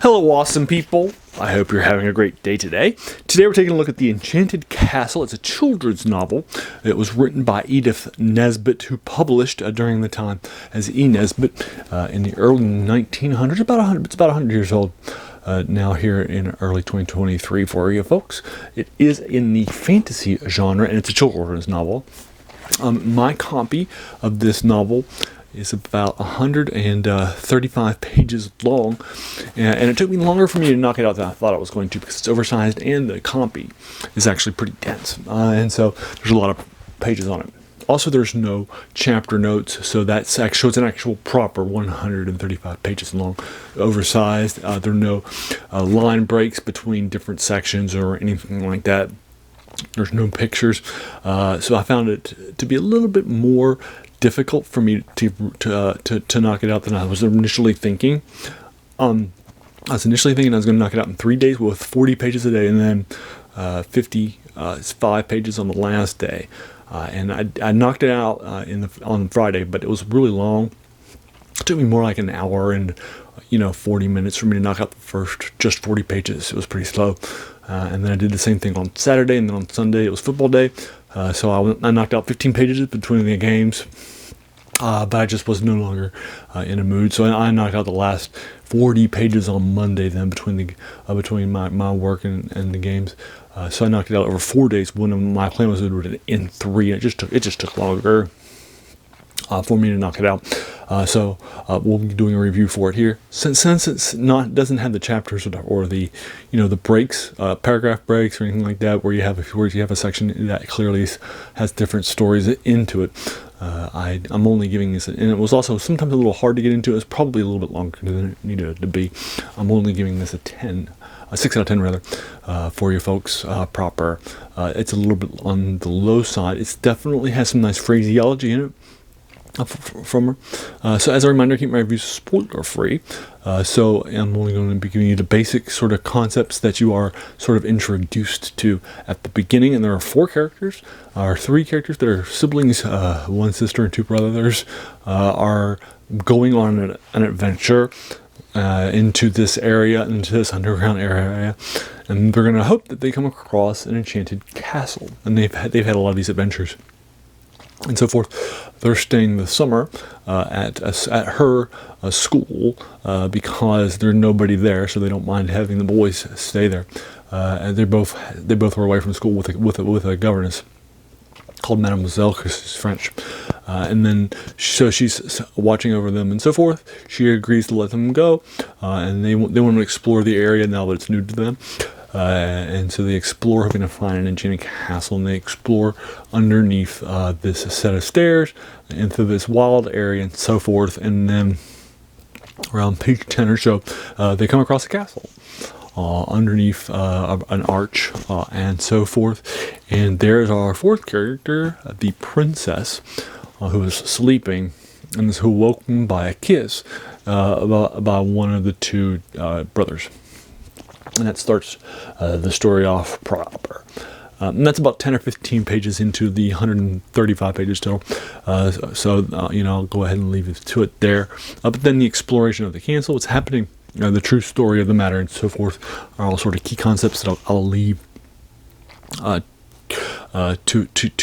Hello, awesome people. I hope you're having a great day today. Today we're taking a look at The Enchanted Castle. It's a children's novel. It was written by Edith Nesbit, who published during the time as E. Nesbit in the early 1900s. It's about 100 years old now here in early 2023 for you folks. It is in the fantasy genre, and it's a children's novel. My copy of this novel is about 135 pages long, and it took me longer for me to knock it out than I thought it was going to, because it's oversized and the copy is actually pretty dense, and so there's a lot of pages on it. Also, there's no chapter notes, so it's an actual proper 135 pages long, oversized. There are no line breaks between different sections or anything like that. There's no pictures, so I found it to be a little bit more difficult for me to knock it out than I was initially thinking. I was initially thinking I was going to knock it out in 3 days with 40 pages a day, and then 55 pages on the last day. And I knocked it out on Friday, but it was really long. It took me more like an hour and 40 minutes for me to knock out the first just 40 pages. It was pretty slow. And then I did the same thing on Saturday, and then on Sunday it was football day. So I knocked out 15 pages between the games, but I just was no longer in a mood. So I knocked out the last 40 pages on Monday. Then between my work and the games, so I knocked it out over 4 days. When my plan was to do it in 3, it just took longer for me to knock it out. So we'll be doing a review for it here. Since it's doesn't have the chapters or the the breaks, paragraph breaks or anything like that, where you have a section that clearly has different stories into it. I'm only giving this, and it was also sometimes a little hard to get into. It was probably a little bit longer than it needed to be. I'm only giving this a 6 out of 10 rather, for you folks, proper. It's a little bit on the low side. It definitely has some nice phraseology in it from her. So as a reminder, I keep my reviews spoiler free. So I'm only going to be giving you the basic sort of concepts that you are sort of introduced to at the beginning. And there are 3 characters that are siblings, 1 sister and 2 brothers, are going on an adventure into this area, into this underground area, and they're going to hope that they come across an enchanted castle. And they've had a lot of these adventures and so forth. They're staying the summer at her school because there's nobody there, so they don't mind having the boys stay there. And they both were away from school with a governess called Mademoiselle, because she's French. And then so she's watching over them and so forth. She agrees to let them go, and they want to explore the area now that it's new to them. And so they explore, hoping to find an enchanted castle, and they explore underneath this set of stairs into this wild area and so forth. And then around page 10 or so, they come across a castle underneath an arch and so forth. And there's our 4th character, the princess, who is sleeping, and is awoken by a kiss by one of the 2 brothers. And that starts the story off proper. And that's about 10 or 15 pages into the 135 pages total. So I'll go ahead and leave it to it there. But then the exploration of the castle, what's happening, the true story of the matter, and so forth, are all sort of key concepts that I'll leave to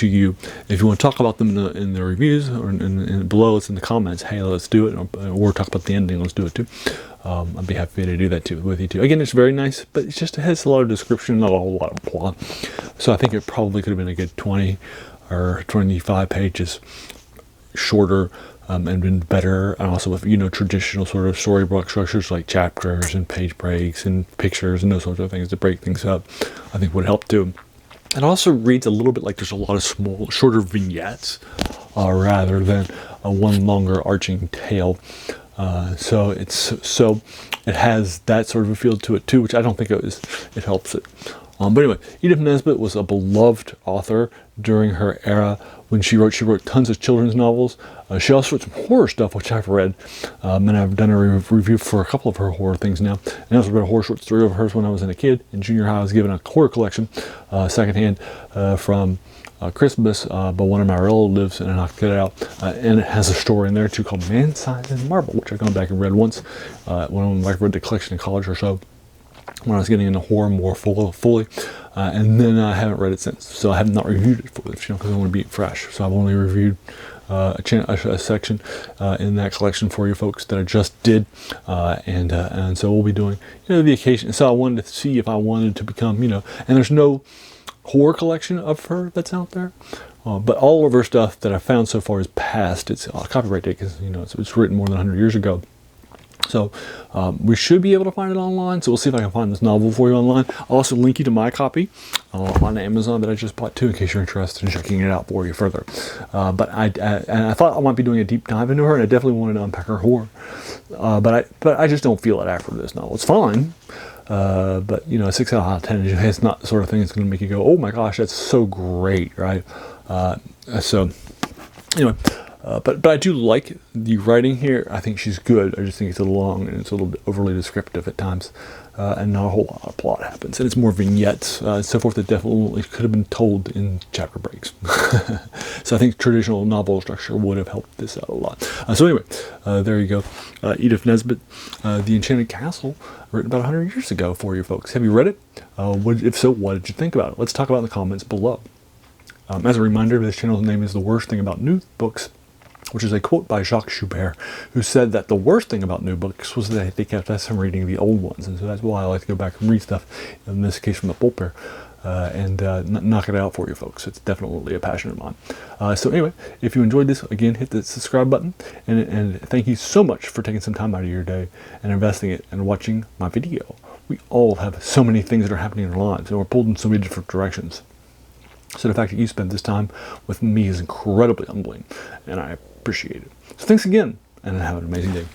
you. If you want to talk about them in the reviews or in below, it's in the comments. Hey, let's do it, or talk about the ending. Let's do it too. I'd be happy to do that with you too. Again, it's very nice, but it has a lot of description, not a whole lot of plot. So I think it probably could have been a good 20 or 25 pages shorter, and been better. And also with traditional sort of storybook structures like chapters and page breaks and pictures and those sorts of things to break things up, I think would help too. It also reads a little bit like there's a lot of shorter vignettes, rather than one longer arching tale. So it has that sort of a feel to it too, which I don't think it helps it But anyway, Edith Nesbit was a beloved author during her era when she wrote tons of children's novels. She also wrote some horror stuff, which I've read, and I've done a review for a couple of her horror things now. And I also read a horror short story of hers when I was a kid. In junior high, I was given a horror collection, secondhand, from Christmas by one of my relatives, and I knocked it out. And it has a story in there too called Man-Sized in Marble, which I've gone back and read once when I read the collection in college or so, when I was getting into horror more fully, and then I haven't read it since. So I have not reviewed it for this channel because I want to be fresh. So I've only reviewed a section in that collection for you folks that I just did, and so we'll be doing the occasion. So I wanted to see if I wanted to become and there's no horror collection of her that's out there. But all of her stuff that I've found so far is past its copyright date because it's written more than 100 years ago. So we should be able to find it online. So we'll see if I can find this novel for you online. I'll also link you to my copy on Amazon that I just bought too, in case you're interested in checking it out for you further. But I thought I might be doing a deep dive into her, and I definitely wanted to unpack her horror. But I just don't feel it after this novel. It's fine. But a 6 out of 10 it's not the sort of thing that's going to make you go, oh my gosh, that's so great, right? So anyway. But I do like the writing here. I think she's good. I just think it's a little long and it's a little bit overly descriptive at times, and not a whole lot of plot happens. And it's more vignettes and so forth that definitely could have been told in chapter breaks. So I think traditional novel structure would have helped this out a lot. So anyway, there you go. Edith Nesbit, The Enchanted Castle, written about 100 years ago for you folks. Have you read it? If so, what did you think about it? Let's talk about it in the comments below. As a reminder, this channel's name is The Worst Thing About New Books, which is a quote by Jacques Joubert, who said that the worst thing about new books was that they kept us from reading the old ones. And so that's why I like to go back and read stuff, in this case from the pulp here, and knock it out for you folks. It's definitely a passion of mine. So anyway, if you enjoyed this, again, hit the subscribe button. And thank you so much for taking some time out of your day and investing it and watching my video. We all have so many things that are happening in our lives, and we're pulled in so many different directions. So the fact that you spent this time with me is incredibly humbling, and I appreciate it. So thanks again, and have an amazing day.